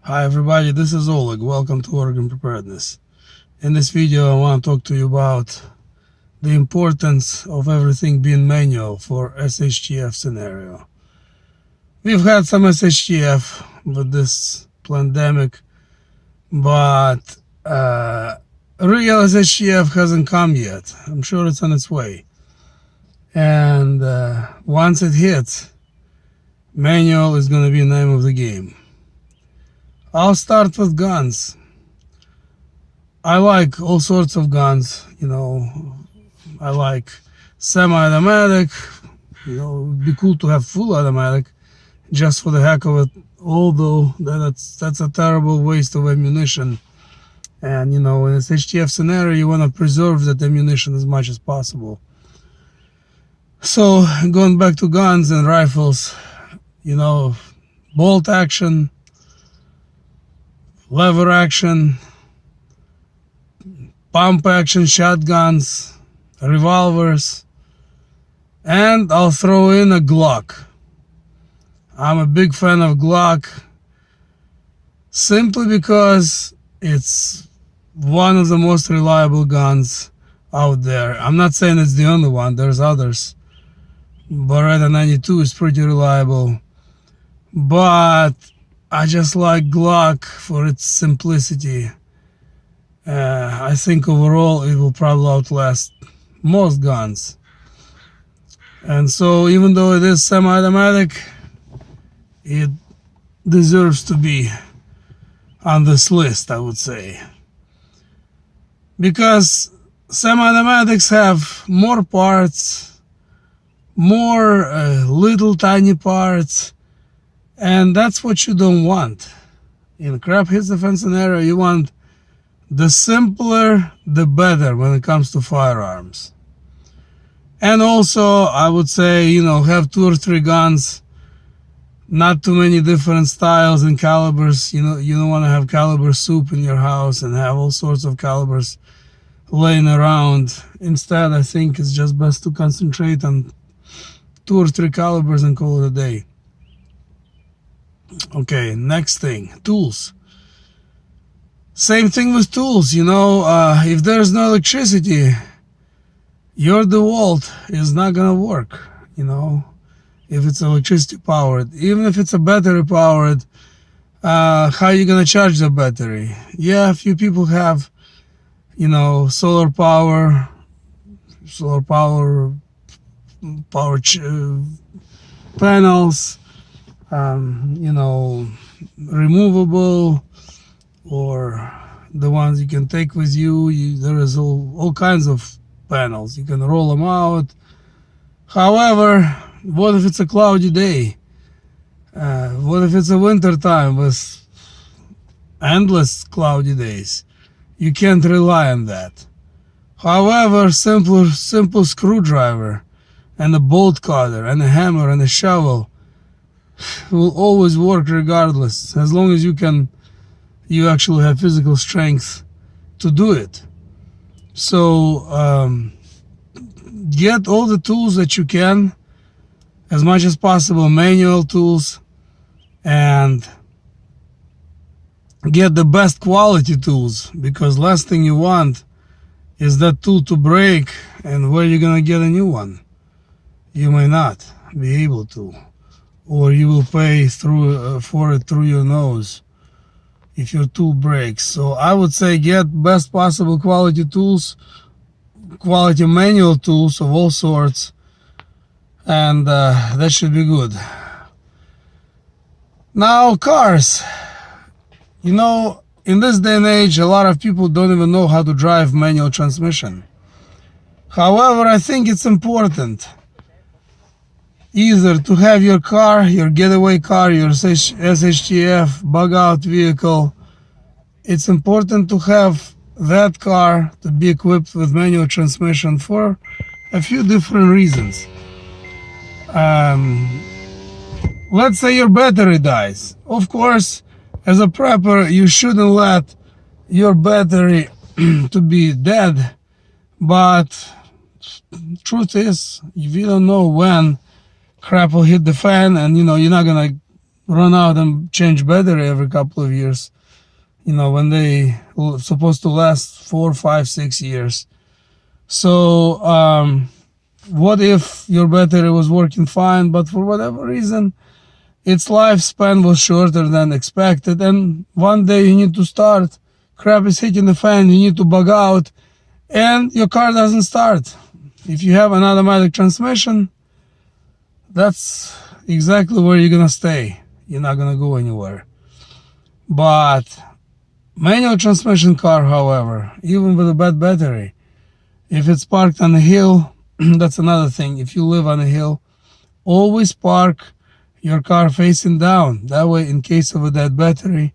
Hi everybody, this is Oleg. Welcome to Organ Preparedness. In this video I want to talk to you about the importance of everything being manual for SHTF scenario. We've had some SHTF with this pandemic, but real SHTF hasn't come yet. I'm sure it's on its way. And once it hits, manual is going to be the name of the game. I'll start with guns. I like all sorts of guns, I like semi-automatic, it'd be cool to have full automatic just for the heck of it, although that's a terrible waste of ammunition. And in this HTF scenario, you want to preserve that ammunition as much as possible. So going back to guns and rifles, bolt action, lever action, pump action shotguns, revolvers, and I'll throw in a Glock. I'm a big fan of Glock simply because it's one of the most reliable guns out there. I'm not saying it's the only one, there's others. Beretta 92 is pretty reliable, but I just like Glock for its simplicity. I think overall it will probably outlast most guns. And so even though it is semi-automatic, it deserves to be on this list, I would say. Because semi-automatics have more parts, more little tiny parts, and that's what you don't want. In crap hits defense scenario, you want the simpler, the better when it comes to firearms. And also, I would say, have 2 or 3 guns, not too many different styles and calibers. You don't want to have caliber soup in your house and have all sorts of calibers laying around. Instead, I think it's just best to concentrate on 2 or 3 calibers and call it a day. Okay, next thing, tools. Same thing with tools, if there's no electricity, your DeWalt is not gonna work, if it's electricity powered. Even if it's a battery powered, how are you gonna charge the battery? Yeah, a few people have, solar power panels, removable, or the ones you can take with you. There is all kinds of panels. You can roll them out. However, what if it's a cloudy day? What if it's a winter time with endless cloudy days? You can't rely on that. However, simple screwdriver and a bolt cutter and a hammer and a shovel will always work regardless, as long as you actually have physical strength to do it. So get all the tools that you can, as much as possible, manual tools, and get the best quality tools, because last thing you want is that tool to break, and where you're gonna get a new one. You may not be able to, or you will pay for it through your nose if your tool breaks. So I would say get best possible quality tools, quality manual tools of all sorts, and that should be good. Now, cars. In this day and age, a lot of people don't even know how to drive manual transmission. However, I think it's important either to have your car, your getaway car, your SHTF bug out vehicle. It's important to have that car to be equipped with manual transmission for a few different reasons. Let's say your battery dies. Of course, as a prepper, you shouldn't let your battery to be dead, but truth is, if you don't know when crap will hit the fan, and you're not gonna run out and change battery every couple of years, when they supposed to last 4, 5, 6 years. So what if your battery was working fine, but for whatever reason its lifespan was shorter than expected, and one day you need to start, crap is hitting the fan, you need to bug out, and your car doesn't start. If you have an automatic transmission, that's exactly where you're gonna stay. You're not gonna go anywhere. But manual transmission car, however, even with a bad battery, if it's parked on a hill, that's another thing. If you live on a hill, always park your car facing down. That way, in case of a dead battery,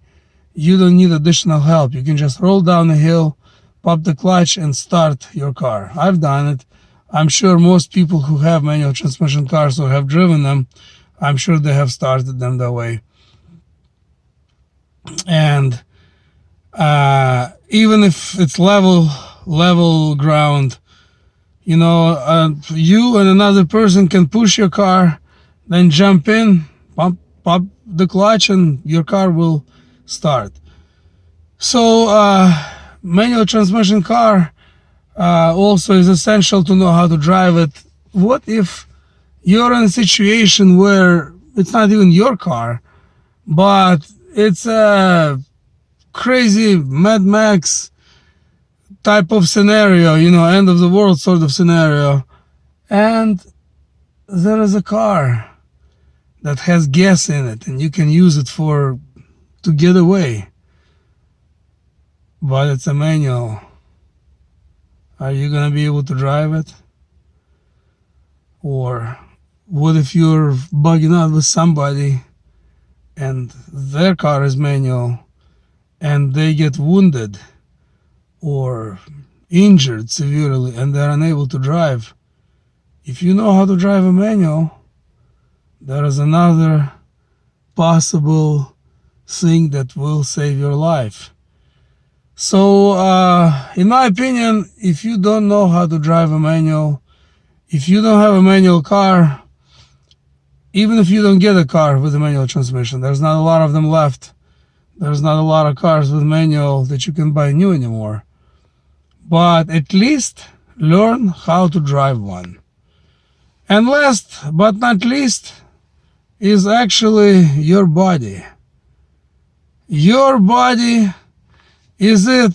you don't need additional help. You can just roll down the hill, pop the clutch, and start your car. I've done it. I'm sure most people who have manual transmission cars or have driven them, I'm sure they have started them that way. And even if it's level ground, you and another person can push your car, then jump in, pop the clutch, and your car will start. So manual transmission car also is essential to know how to drive it. What if you're in a situation where it's not even your car, but it's a crazy Mad Max type of scenario, end of the world sort of scenario, and there is a car that has gas in it and you can use it to get away, but it's a manual. Are you gonna be able to drive it? Or what if you're bugging out with somebody and their car is manual and they get wounded or injured severely and they're unable to drive? If you know how to drive a manual, there is another possible thing that will save your life. So in my opinion, if you don't know how to drive a manual, if you don't have a manual car, even if you don't get a car with a manual transmission, there's not a lot of them left. There's not a lot of cars with manual that you can buy new anymore. But at least learn how to drive one. And last but not least is actually your body. Your body, is it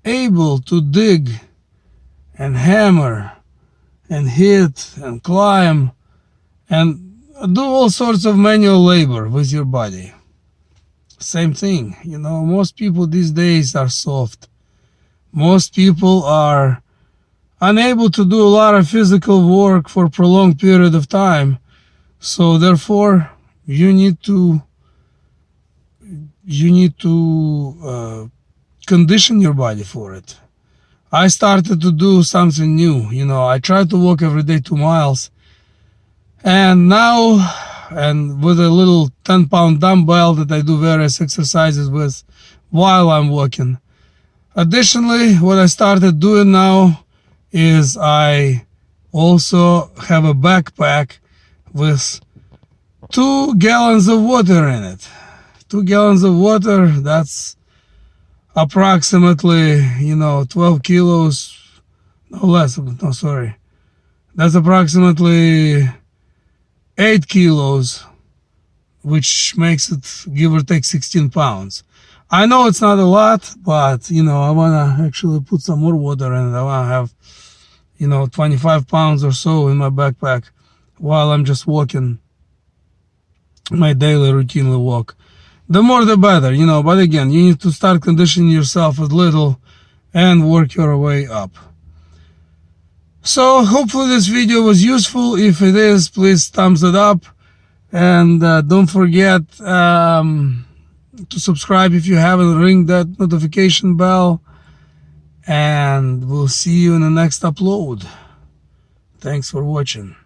able to dig and hammer and hit and climb and do all sorts of manual labor with your body? Same thing, most people these days are soft. Most people are unable to do a lot of physical work for a prolonged period of time. So therefore, you need to condition your body for it. I started to do something new. I try to walk every day 2 miles. And now, with a little 10-pound dumbbell that I do various exercises with while I'm walking. Additionally, what I started doing now is I also have a backpack with 2 gallons of water in it. 2 gallons of water, that's approximately, 12 kilos, no less, no, sorry. That's approximately 8 kilos, which makes it, give or take, 16 pounds. I know it's not a lot, but, I want to actually put some more water in it. I want to have, 25 pounds or so in my backpack while I'm just walking my daily routine walk. The more the better, but again, you need to start conditioning yourself a little and work your way up. So hopefully this video was useful. If it is, please thumbs it up, and don't forget to subscribe if you haven't. Ring that notification bell, and we'll see you in the next upload. Thanks for watching.